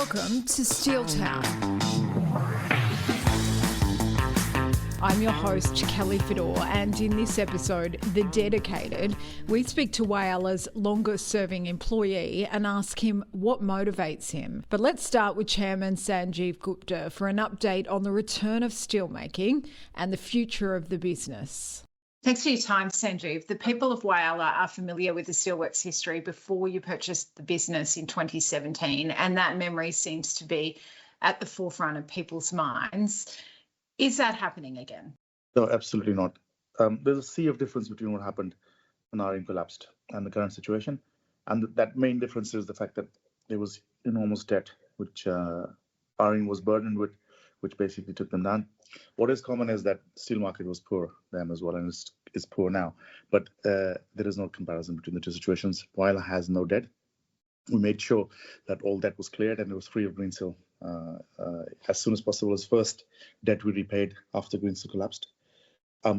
Welcome to Steel Town. I'm your host, Kelly Fedor, and in this episode, The Dedicated, we speak to Whyalla's longest-serving employee and ask him what motivates him. But let's start with Chairman Sanjeev Gupta for an update on the return of steelmaking and the future of the business. Thanks for your time, Sanjeev. The people of Whyalla are familiar with the steelworks history before you purchased the business in 2017, and that memory seems to be at the forefront of people's minds. Is that happening again? No, absolutely not. There's a sea of difference between what happened when RM collapsed and the current situation. And that main difference is the fact that there was enormous debt, which RM was burdened with, which basically took them down. What is common is that steel market was poor then as well, and is poor now. But there is no comparison between the two situations. Whyalla has no debt. We made sure that all debt was cleared and it was free of Greensill as soon as possible. As first debt we repaid after Greensill collapsed.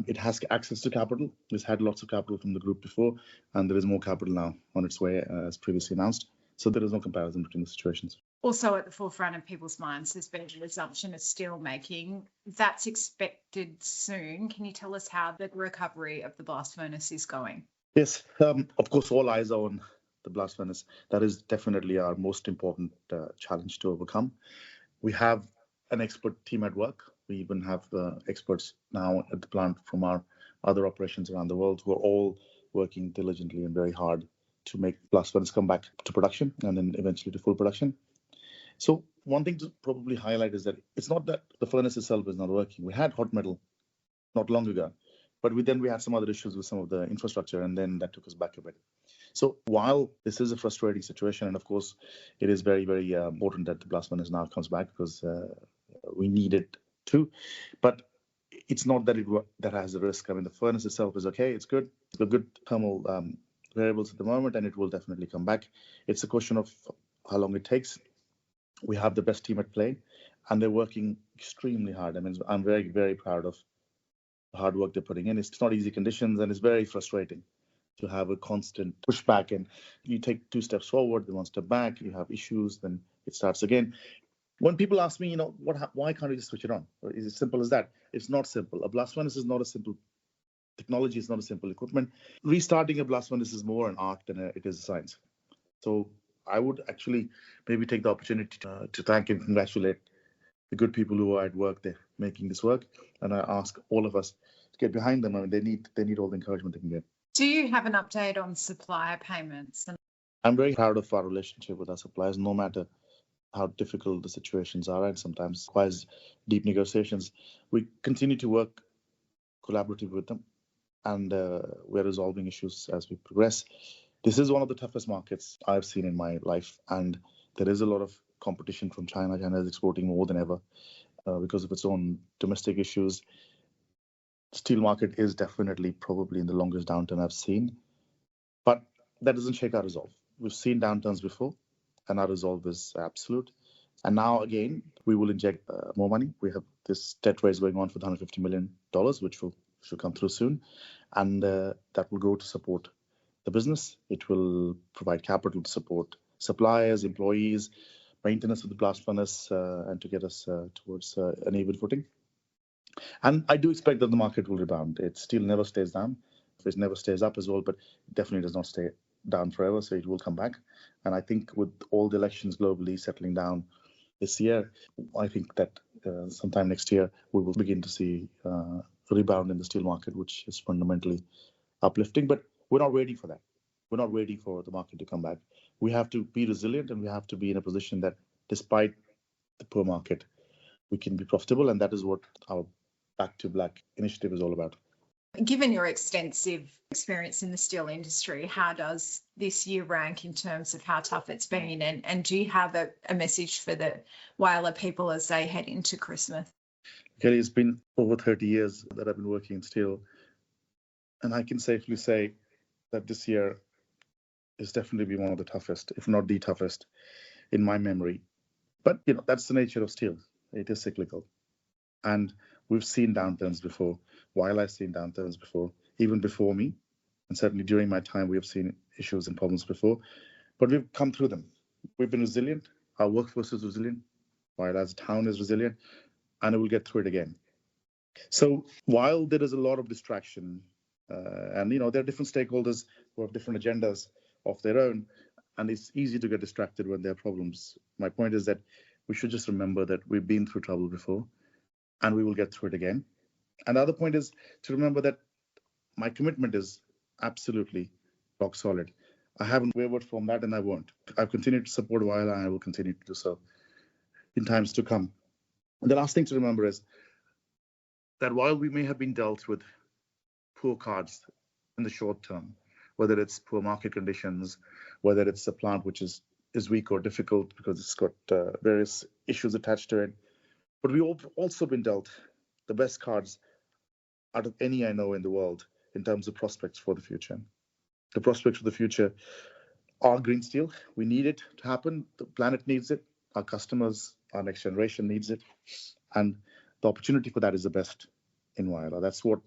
It has access to capital. It's had lots of capital from the group before, and there is more capital now on its way, as previously announced. So there is no comparison between the situations. Also at the forefront of people's minds has been the resumption of steel making. That's expected soon. Can you tell us how the recovery of the blast furnace is going? Yes, of course, all eyes are on the blast furnace. That is definitely our most important challenge to overcome. We have an expert team at work. We even have experts now at the plant from our other operations around the world who are all working diligently and very hard to make blast furnace come back to production and then eventually to full production. So one thing to probably highlight is that it's not that the furnace itself is not working. We had hot metal not long ago, but we had some other issues with some of the infrastructure, and then that took us back a bit. So while this is a frustrating situation, and of course it is very, very important that the blast furnace now comes back because we need it too, but it's not that that has a risk. I mean, the furnace itself is okay. It's good. It's got good thermal variables at the moment, and it will definitely come back. It's a question of how long it takes. We have the best team at play, and they're working extremely hard. I mean, I'm very, very proud of the hard work they're putting in. It's not easy conditions, and it's very frustrating to have a constant pushback. And you take 2 steps forward, then 1 step back, you have issues, then it starts again. When people ask me, why can't we just switch it on? Or is it simple as that? It's not simple. A blast furnace is not a simple technology. It's not a simple equipment. Restarting a blast furnace is more an art than it is a science. So I would actually maybe take the opportunity to thank and congratulate the good people who are at work there making this work. And I ask all of us to get behind them. I mean, they need all the encouragement they can get. Do you have an update on supplier payments? I'm very proud of our relationship with our suppliers, no matter how difficult the situations are, and sometimes requires deep negotiations. We continue to work collaboratively with them, and we're resolving issues as we progress. This is one of the toughest markets I've seen in my life, and there is a lot of competition from China. China is exporting more than ever because of its own domestic issues. Steel market is definitely probably in the longest downturn I've seen, but that doesn't shake our resolve. We've seen downturns before, and our resolve is absolute. And now again, we will inject more money. We have this debt raise going on for $150 million, which should come through soon, and that will go to support the business. It will provide capital to support suppliers, employees, maintenance of the blast furnace, and to get us towards an even footing. And I do expect that the market will rebound. It still never stays down. It never stays up as well, but it definitely does not stay down forever, so it will come back. And I think with all the elections globally settling down this year, I think that sometime next year we will begin to see a rebound in the steel market, which is fundamentally uplifting. But we're not waiting for that. We're not waiting for the market to come back. We have to be resilient, and we have to be in a position that despite the poor market, we can be profitable. And that is what our Back to Black initiative is all about. Given your extensive experience in the steel industry, how does this year rank in terms of how tough it's been? And do you have a message for the Whyalla people as they head into Christmas? Kelly, it's been over 30 years that I've been working in steel, and I can safely say that this year has definitely been one of the toughest, if not the toughest, in my memory. But, that's the nature of steel. It is cyclical. And we've seen downturns before. While I've seen downturns before, even before me, and certainly during my time, we have seen issues and problems before. But we've come through them. We've been resilient. Our workforce is resilient, Whyalla as a town is resilient, and it will get through it again. So while there is a lot of distraction, and there are different stakeholders who have different agendas of their own, and it's easy to get distracted when there are problems. My point is that we should just remember that we've been through trouble before, and we will get through it again. And the other point is to remember that my commitment is absolutely rock solid. I haven't wavered from that, and I won't. I've continued to support Whyalla, and I will continue to do so in times to come. And the last thing to remember is that while we may have been dealt with poor cards in the short term, whether it's poor market conditions, whether it's a plant which is weak or difficult because it's got various issues attached to it, but we've also been dealt the best cards out of any I know in the world in terms of prospects for the future. The prospects for the future are green steel. We need it to happen. The planet needs it. Our customers, our next generation needs it. And the opportunity for that is the best in Whyalla. That's what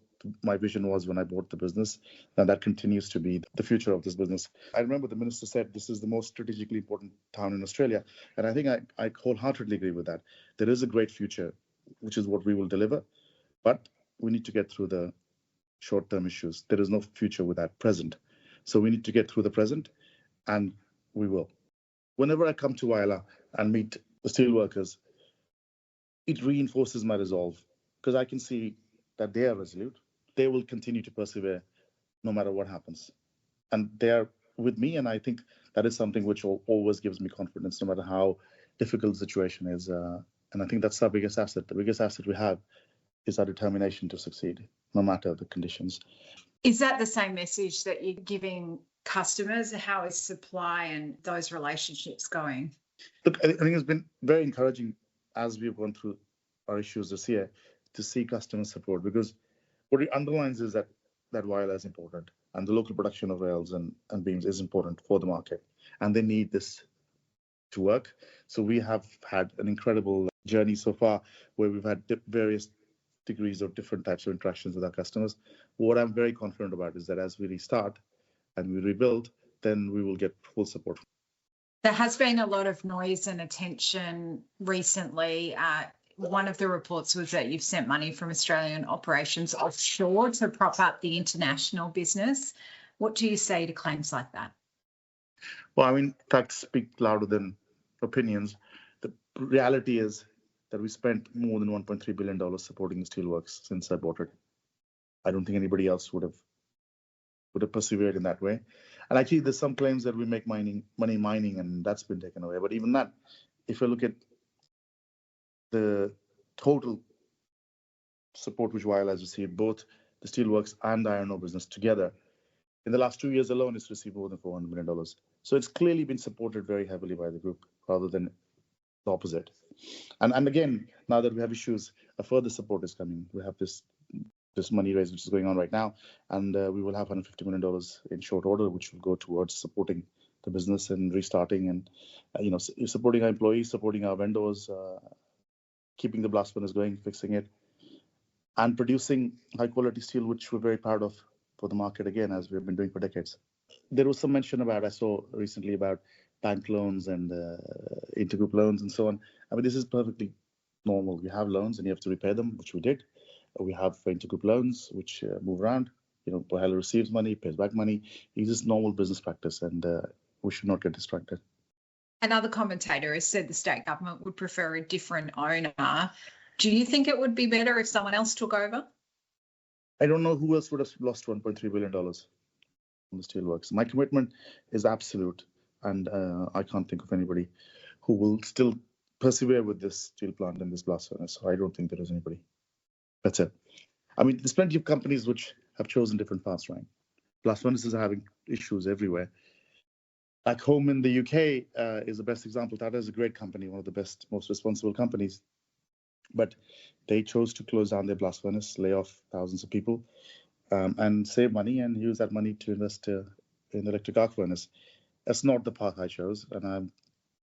my vision was when I bought the business, and that continues to be the future of this business. I remember the minister said this is the most strategically important town in Australia, and I think I wholeheartedly agree with that. There is a great future, which is what we will deliver, but we need to get through the short-term issues. There is no future without present. So we need to get through the present, and we will. Whenever I come to Whyalla and meet the steelworkers, it reinforces my resolve because I can see that they are resolute. They will continue to persevere no matter what happens. And they are with me, and I think that is something which always gives me confidence no matter how difficult the situation is. And I think that's our biggest asset. The biggest asset we have is our determination to succeed, no matter the conditions. Is that the same message that you're giving customers? How is supply and those relationships going? Look, I think it's been very encouraging as we've gone through our issues this year to see customer support, because what it underlines is that Whyalla is important and the local production of rails and beams is important for the market, and they need this to work. So we have had an incredible journey so far where we've had various degrees of different types of interactions with our customers. What I'm very confident about is that as we restart and we rebuild, then we will get full support. There has been a lot of noise and attention recently. One of the reports was that you've sent money from Australian operations offshore to prop up the international business. What do you say to claims like that? Well, I mean, facts speak louder than opinions. The reality is that we spent more than $1.3 billion supporting the steelworks since I bought it. I don't think anybody else would have persevered in that way. And actually, there's some claims that we make money mining, and that's been taken away. But even that, if you look at the total support which Whyalla has received, both the steelworks and the iron ore business together, in the last 2 years alone, it's received more than $400 million. So it's clearly been supported very heavily by the group rather than the opposite. And again, now that we have issues, a further support is coming. We have this money raise which is going on right now, and we will have $150 million in short order, which will go towards supporting the business and restarting and supporting our employees, supporting our vendors, keeping the blast furnace going, fixing it, and producing high quality steel, which we're very proud of for the market again, as we've been doing for decades. There was some mention I saw recently about bank loans and intergroup loans and so on. I mean, this is perfectly normal. We have loans and you have to repay them, which we did. We have intergroup loans, which move around. Whyalla receives money, pays back money. It's just normal business practice, and we should not get distracted. Another commentator has said the state government would prefer a different owner. Do you think it would be better if someone else took over? I don't know who else would have lost $1.3 billion on the steelworks. My commitment is absolute, and I can't think of anybody who will still persevere with this steel plant and this blast furnace. So I don't think there is anybody. That's it. I mean, there's plenty of companies which have chosen different paths, right? Blast furnaces are having issues everywhere. Back home in the UK is the best example. Tata is a great company, one of the best, most responsible companies. But they chose to close down their blast furnace, lay off thousands of people, and save money and use that money to invest in the electric arc furnace. That's not the path I chose, and I'm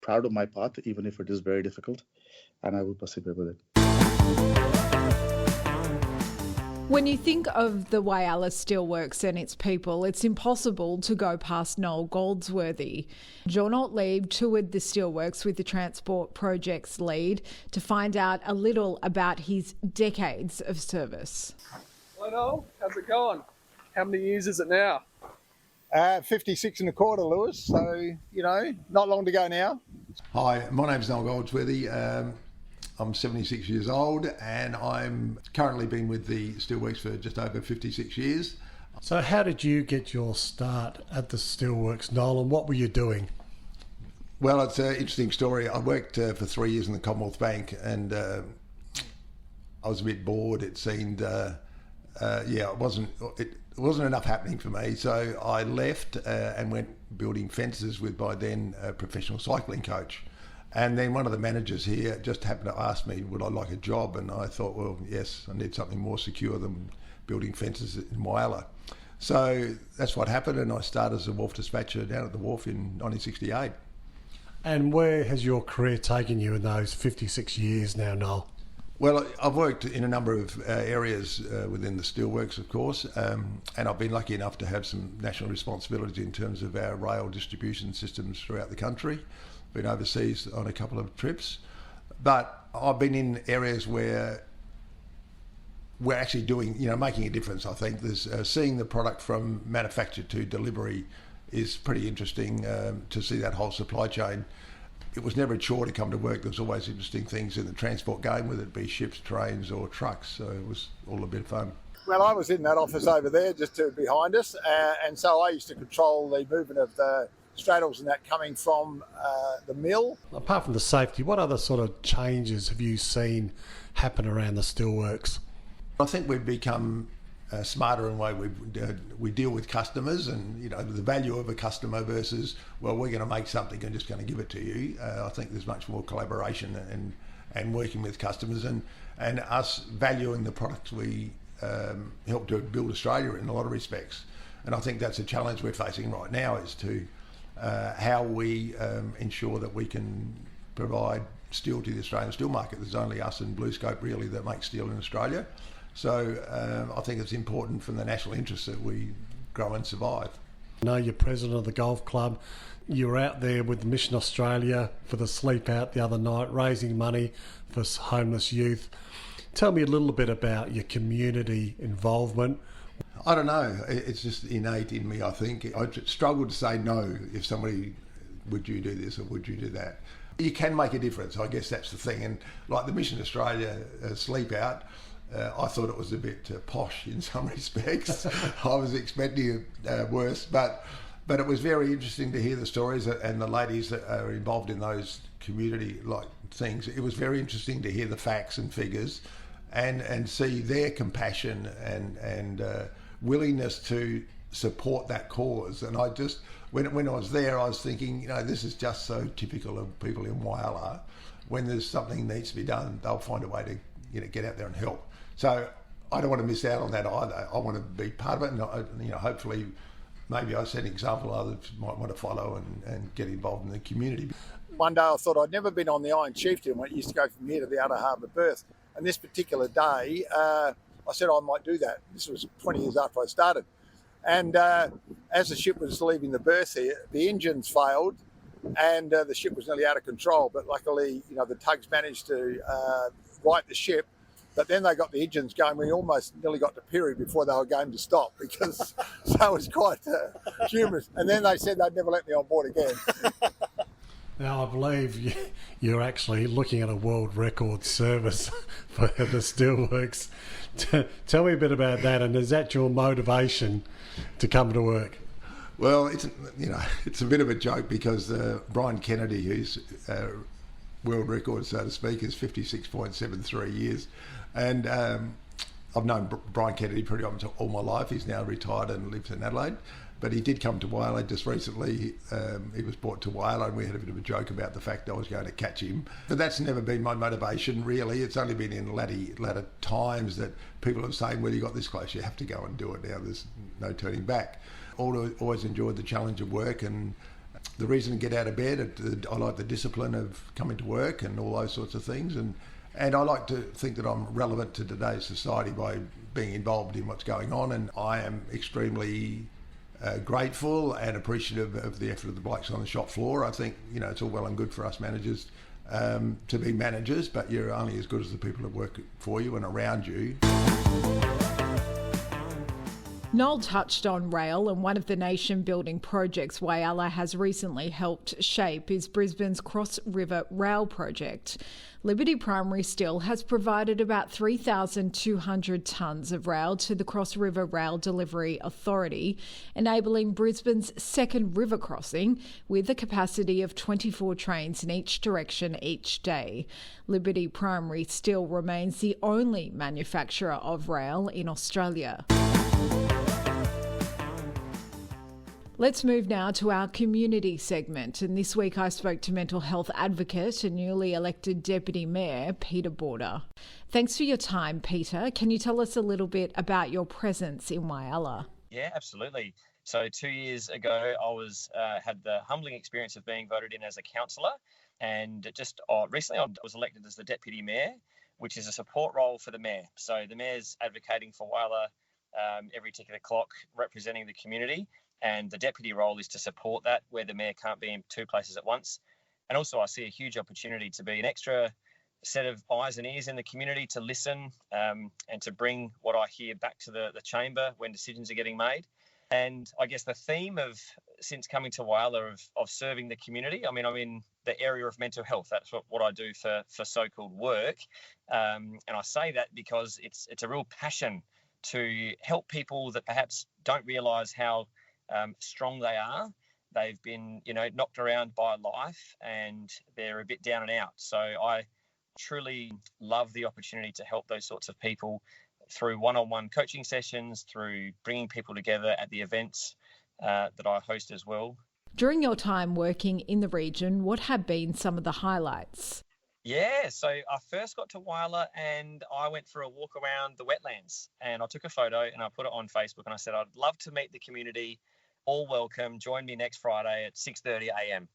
proud of my path, even if it is very difficult, and I will persevere with it. When you think of the Whyalla Steelworks and its people, it's impossible to go past Noel Goldsworthy. John Ortlieb toured the steelworks with the Transport Projects lead to find out a little about his decades of service. Hello, Noel. How's it going? How many years is it now? 56 and a quarter, Lewis. So, not long to go now. Hi, my name's Noel Goldsworthy. I'm 76 years old and I'm currently been with the Steelworks for just over 56 years. So how did you get your start at the Steelworks, Noel, and what were you doing? Well, it's an interesting story. I worked for 3 years in the Commonwealth Bank and I was a bit bored. It seemed, it wasn't enough happening for me. So I left and went building fences with my then professional cycling coach. And then one of the managers here just happened to ask me, would I like a job? And I thought, well, yes, I need something more secure than building fences in Whyalla. So that's what happened, and I started as a wharf dispatcher down at the wharf in 1968. And where has your career taken you in those 56 years now, Noel? Well, I've worked in a number of areas within the steelworks, of course, and I've been lucky enough to have some national responsibility in terms of our rail distribution systems throughout the country. Been overseas on a couple of trips, but I've been in areas where we're actually doing, making a difference. I think there's seeing the product from manufacture to delivery is pretty interesting to see that whole supply chain. It was never a chore to come to work. There's always interesting things in the transport game, whether it be ships, trains or trucks. So it was all a bit of fun. Well, I was in that office over there just behind us, and so I used to control the movement of the straddles and that coming from the mill. Apart from the safety, what other sort of changes have you seen happen around the steelworks? I think we've become smarter in the way we deal with customers, and the value of a customer versus, well, we're going to make something and just going to give it to you. I think there's much more collaboration and working with customers and us valuing the products we help to build Australia in a lot of respects. And I think that's a challenge we're facing right now, is to how we ensure that we can provide steel to the Australian steel market. There's only us and BlueScope really that make steel in Australia. So I think it's important from the national interest that we grow and survive. I know you're president of the golf club. You were out there with Mission Australia for the sleep out the other night, raising money for homeless youth. Tell me a little bit about your community involvement. I don't know. It's just innate in me, I think. I struggle to say no if somebody, would you do this or would you do that? You can make a difference. I guess that's the thing. And like the Mission Australia sleep out, I thought it was a bit posh in some respects. I was expecting it worse, but it was very interesting to hear the stories and the ladies that are involved in those community-like things. It was very interesting to hear the facts and figures and see their compassion and willingness to support that cause. And I just, when I was there, I was thinking, this is just so typical of people in Whyalla. When there's something needs to be done, they'll find a way to get out there and help. So I don't want to miss out on that either. I want to be part of it, and hopefully maybe I set an example others might want to follow and get involved in the community. One day I thought I'd never been on the Iron Chieftain when it used to go from here to the Outer Harbour berth. And this particular day, I said I might do that. This was 20 years after I started. And as the ship was leaving the berth here, the engines failed and the ship was nearly out of control. But luckily, the tugs managed to right the ship. But then they got the engines going. We almost nearly got to Pirri before they were going to stop, because so it was quite humorous. And then they said they'd never let me on board again. Now, I believe you're actually looking at a world record service for the steelworks. Tell me a bit about that, and is that your motivation to come to work? Well, it's a bit of a joke because Brian Kennedy, who's world record, so to speak, is 56.73 years. And I've known Brian Kennedy pretty much all my life. He's now retired and lives in Adelaide. But he did come to Whyalla just recently. He was brought to Whyalla and we had a bit of a joke about the fact I was going to catch him. But that's never been my motivation, really. It's only been in latter times that people have saying, well, you got this close, you have to go and do it now. There's no turning back. Always enjoyed the challenge of work and the reason to get out of bed. I like the discipline of coming to work and all those sorts of things. And And I like to think that I'm relevant to today's society by being involved in what's going on, and I am extremely grateful and appreciative of the effort of the blokes on the shop floor. I think, it's all well and good for us managers to be managers, but you're only as good as the people that work for you and around you. Noel touched on rail, and one of the nation-building projects Whyalla has recently helped shape is Brisbane's Cross River Rail project. Liberty Primary Steel has provided about 3,200 tonnes of rail to the Cross River Rail Delivery Authority, enabling Brisbane's second river crossing with a capacity of 24 trains in each direction each day. Liberty Primary Steel remains the only manufacturer of rail in Australia. Let's move now to our community segment, and this week I spoke to mental health advocate and newly elected Deputy Mayor Peter Borda. Thanks for your time, Peter. Can you tell us a little bit about your presence in Whyalla? Yeah, absolutely. So 2 years ago, I had the humbling experience of being voted in as a councillor, and just recently I was elected as the Deputy Mayor, which is a support role for the Mayor. So the Mayor's advocating for Whyalla every tick of the clock, representing the community. And the deputy role is to support that, where the mayor can't be in two places at once. And also I see a huge opportunity to be an extra set of eyes and ears in the community, to listen and to bring what I hear back to the chamber when decisions are getting made. And I guess the theme since coming to Whyalla of serving the community, I'm in the area of mental health. That's what I do for so-called work. And I say that because it's a real passion to help people that perhaps don't realise how strong they are. They've been, knocked around by life and they're a bit down and out. So I truly love the opportunity to help those sorts of people through one-on-one coaching sessions, through bringing people together at the events that I host as well. During your time working in the region, what have been some of the highlights? Yeah, so I first got to Whyalla and I went for a walk around the wetlands, and I took a photo and I put it on Facebook and I said, I'd love to meet the community. All welcome. Join me next Friday at 6:30 a.m.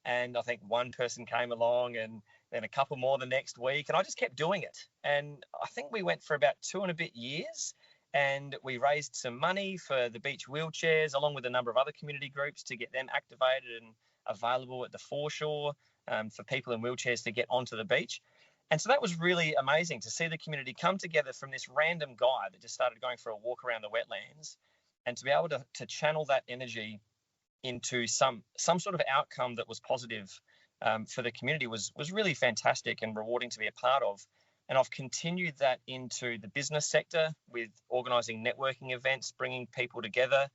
And I think one person came along, and then a couple more the next week, and I just kept doing it. And I think we went for about 2 and a bit years, and we raised some money for the beach wheelchairs, along with a number of other community groups, to get them activated and available at the foreshore for people in wheelchairs to get onto the beach. And so that was really amazing to see the community come together from this random guy that just started going for a walk around the wetlands, and to be able to channel that energy into some sort of outcome that was positive for the community was really fantastic and rewarding to be a part of. And I've continued that into the business sector with organising networking events, bringing people together.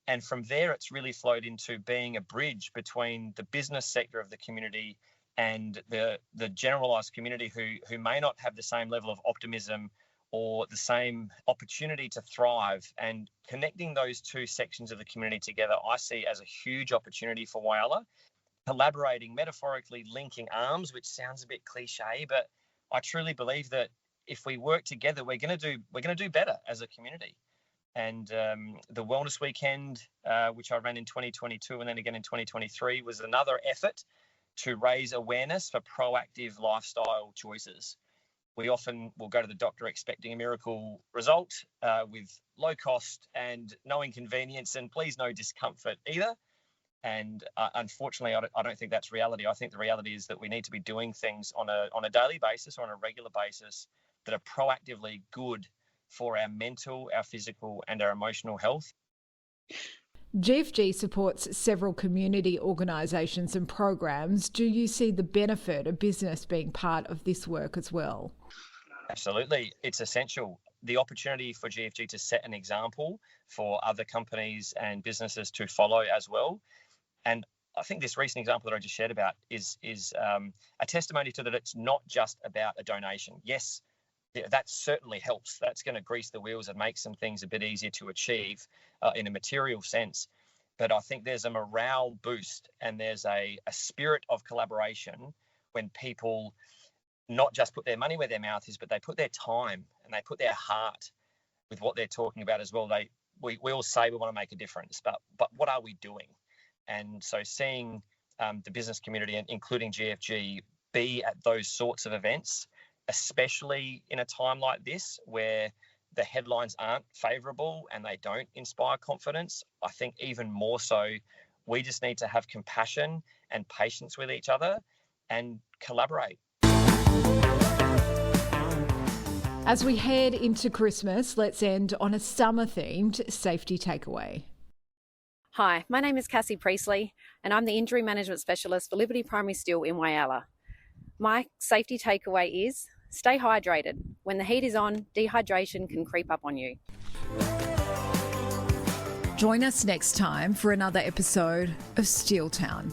And from there, it's really flowed into being a bridge between the business sector of the community and the generalised community who may not have the same level of optimism or the same opportunity to thrive. And connecting those two sections of the community together, I see as a huge opportunity for Whyalla. Collaborating, metaphorically linking arms, which sounds a bit cliche, but I truly believe that if we work together, we're going to do better as a community. And the Wellness Weekend, which I ran in 2022 and then again in 2023, was another effort to raise awareness for proactive lifestyle choices. We often will go to the doctor expecting a miracle result with low cost and no inconvenience, and please no discomfort either. And unfortunately, I don't think that's reality. I think the reality is that we need to be doing things on a daily basis or on a regular basis that are proactively good for our mental, our physical and our emotional health. GFG supports several community organisations and programs. Do you see the benefit of business being part of this work as well? Absolutely. It's essential. The opportunity for GFG to set an example for other companies and businesses to follow as well. And I think this recent example that I just shared about is a testimony to that it's not just about a donation. Yes, that certainly helps. That's going to grease the wheels and make some things a bit easier to achieve in a material sense. But I think there's a morale boost and there's a spirit of collaboration when people not just put their money where their mouth is, but they put their time and they put their heart with what they're talking about as well. We all say we want to make a difference, but what are we doing? And so seeing the business community, including GFG, be at those sorts of events especially in a time like this where the headlines aren't favourable and they don't inspire confidence. I think even more so, we just need to have compassion and patience with each other and collaborate. As we head into Christmas, let's end on a summer-themed safety takeaway. Hi, my name is Cassie Priestley, and I'm the Injury Management Specialist for Liberty Primary Steel in Whyalla. My safety takeaway is stay hydrated. When the heat is on, dehydration can creep up on you. Join us next time for another episode of Steel Town.